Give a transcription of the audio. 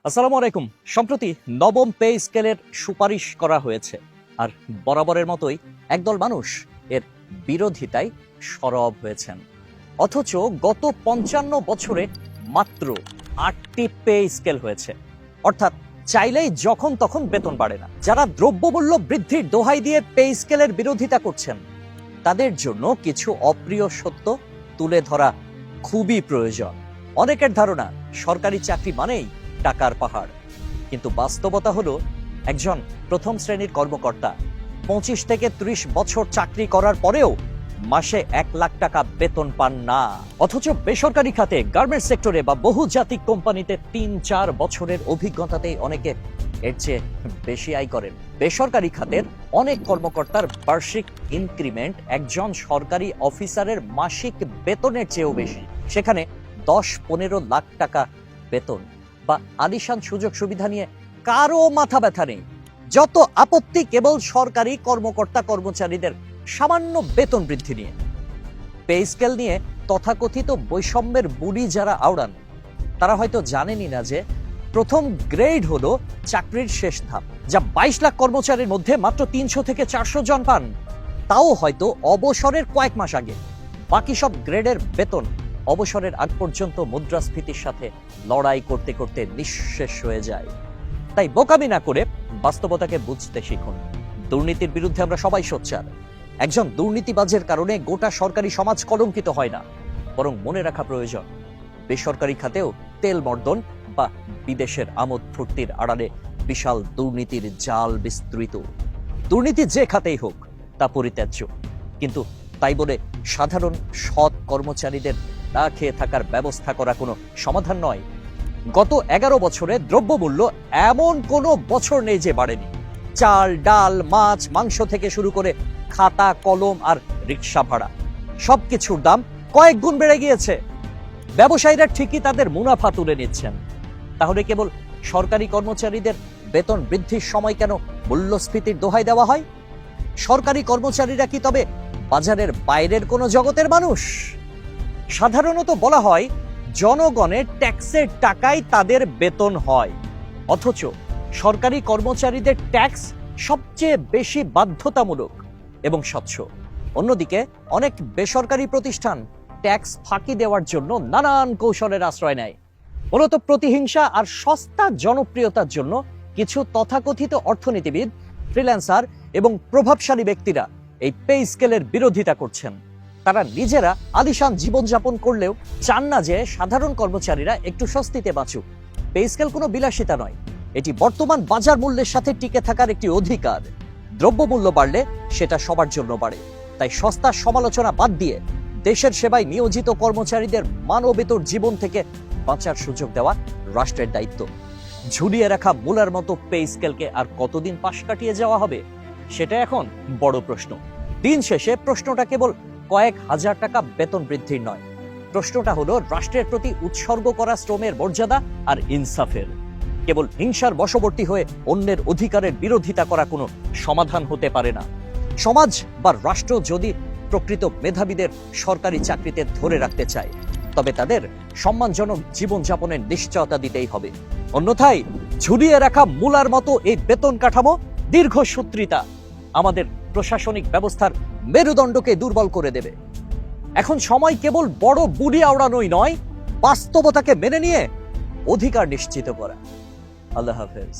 আসসালামু আলাইকুম। সম্প্রতি নবম পে স্কেলের সুপারিশ করা হয়েছে, আর বরাবরের মতোই একদল মানুষ এর বিরোধিতায় সরব হয়েছেন। অথচ গত ৫৫ বছরে মাত্র ৮টি পে স্কেল হয়েছে, অর্থাৎ চাইলেই যখন তখন বেতন বাড়ে না। যারা দ্রব্যমূল্য বৃদ্ধির দোহাই দিয়ে পে স্কেলের বিরোধিতা করছেন, তাদের জন্য কিছু অপ্রিয় সত্য তুলে ধরা খুবই প্রয়োজন। অনেকের ধারণা সরকারি চাকরি মানেই টাকার পাহাড়, কিন্তু বাস্তবতা হলো একজন প্রথম শ্রেণীর কর্মকর্তা ২৫ থেকে ৩০ বছর চাকরি করার পরেও মাসে ১ লাখ টাকা বেতন পান না। অথচ বেসরকারি খাতে, গার্মেন্টস সেক্টরে বা বহুজাতিক কোম্পানিতে ৩-৪ বছরের অভিজ্ঞতাতেই অনেকে এর চেয়ে বেশি আয় করেন। বেসরকারি খাতের অনেক কর্মকর্তার বার্ষিক ইনক্রিমেন্ট একজন সরকারি অফিসারের মাসিক বেতনের চেয়েও বেশি। সেখানে ১০-১৫ লাখ টাকা বেতন বা আলিশান সুযোগ সুবিধা নিয়ে কারো মাথা ব্যথা নেই। যত আপত্তি কেবল সরকারি কর্মকর্তা কর্মচারীদের সামান্য বেতন বৃদ্ধি নিয়ে। পে স্কেল নিয়ে তথাকথিত বৈষম্যের বুড়ি যারা আওড়ান, তারা হয়তো জানেনই না যে প্রথম গ্রেড হলো চাকরির শেষ ধাপ, যা ২২ লাখ কর্মচারীর মধ্যে মাত্র ৩০০ থেকে ৪০০ জন পান, তাও হয়তো অবসরের কয়েক মাস আগে। বাকি সব গ্রেডের বেতন অবসরের আগ পর্যন্ত মুদ্রাস্ফীতির সাথে লড়াই করতে করতে নিঃশেষ হয়ে যায়। তাই বোকামি না করে বাস্তবতাকে বুঝতে শিখুন। দুর্নীতির বিরুদ্ধে আমরা সবাই সোচ্চার। একজন দুর্নীতিবাজের কারণে গোটা সরকারি সমাজ কলঙ্কিত হয় না, বরং মনে রাখা প্রয়োজন বেসরকারি খাতেও তেল মর্দন বা বিদেশের আমোদ ফুর্তির আড়ালে বিশাল দুর্নীতির জাল বিস্তৃত। দুর্নীতি যে খাতেই হোক তা পরিত্যাজ্য, কিন্তু তাই বলে সাধারণ সৎ কর্মচারীদের না খেয়ে থাকার ব্যবস্থা করা কোনো সমাধান নয়। গত ১১ বছরে দ্রব্যমূল্য এমন কোনো বছর নেই যে বাড়েনি। চাল, ডাল, মাছ, মাংস থেকে শুরু করে খাতা, কলম আর রিক্সা ভাড়া, সবকিছুর দাম কয়েক গুণ বেড়ে গিয়েছে। ব্যবসায়ীরা ঠিকই তাদের মুনাফা তুলে নিচ্ছেন, তাহলে কেবল সরকারি কর্মচারীদের বেতন বৃদ্ধির সময় কেন মূল্যস্ফীতির দোহাই দেওয়া হয়? সরকারি কর্মচারীরা কি তবে বাজারের বাইরের কোনো জগতের মানুষ? সাধারণত বলা হয় জনগণের ট্যাক্সের টাকায় তাদের বেতন হয়, অথচ সরকারি কর্মচারীদের ট্যাক্স সবচেয়ে বেশি বাধ্যতামূলক এবং স্বচ্ছ। অন্যদিকে অনেক বেসরকারি প্রতিষ্ঠান ট্যাক্স ফাঁকি দেওয়ার জন্য নানান কৌশলের আশ্রয় নেয়। মূলত প্রতিহিংসা আর সস্তা জনপ্রিয়তার জন্য কিছু তথাকথিত অর্থনীতিবিদ, ফ্রিল্যান্সার এবং প্রভাবশালী ব্যক্তিরা এই পে স্কেলের বিরোধিতা করছেন। তারা নিজেরা আলিশান জীবনযাপন করলেও চান না যে সাধারণ কর্মচারীরা একটু স্বস্তিতে বাঁচুক। পে স্কেল কোনো বিলাসিতা নয়, এটি বর্তমান বাজার মূল্যের সাথে টিকে থাকার একটি অধিকার। দ্রব্যমূল্য বাড়লে সেটা সবার জন্য বাড়ে, তাই সস্তার সমালোচনা বাদ দিয়ে দেশের সেবায় নিয়োজিত কর্মচারীদের মানবেতর জীবন থেকে বাঁচার সুযোগ দেওয়া রাষ্ট্রের দায়িত্ব। ঝুলিয়ে রাখা মূলার মতো পে স্কেলকে আর কতদিন পাশ কাটিয়ে যাওয়া হবে, সেটা এখন বড় প্রশ্ন। দিন শেষে প্রশ্নটা কেবল কয়েক হাজার টাকা বেতন বৃদ্ধির নয়, প্রশ্নটা হলো রাষ্ট্রের প্রতি উৎসর্গ করা শ্রমের মর্যাদা আর ইনসাফের। কেবল হিংসার বশবর্তী হয়ে অন্যের অধিকারের বিরোধিতা করা কোনো সমাধান হতে পারে না। সমাজ বা রাষ্ট্র যদি প্রকৃত মেধাবীদের সরকারি চাকরিতে ধরে রাখতে চায়, তবে তাদের সম্মানজনক জীবনযাপনের নিশ্চয়তা দিতেই হবে। অন্যথায় ঝুলিয়ে রাখা মূলার মতো এই বেতন কাঠামো দীর্ঘসূত্রিতা আমাদের প্রশাসনিক ব্যবস্থার মেরুদণ্ডকে দুর্বল করে দেবে। এখন সময় কেবল বড় বুড়ি আওড়ানোই নয়, বাস্তবতাকে মেনে নিয়ে অধিকার নিশ্চিত করা। আল্লাহ হাফেজ।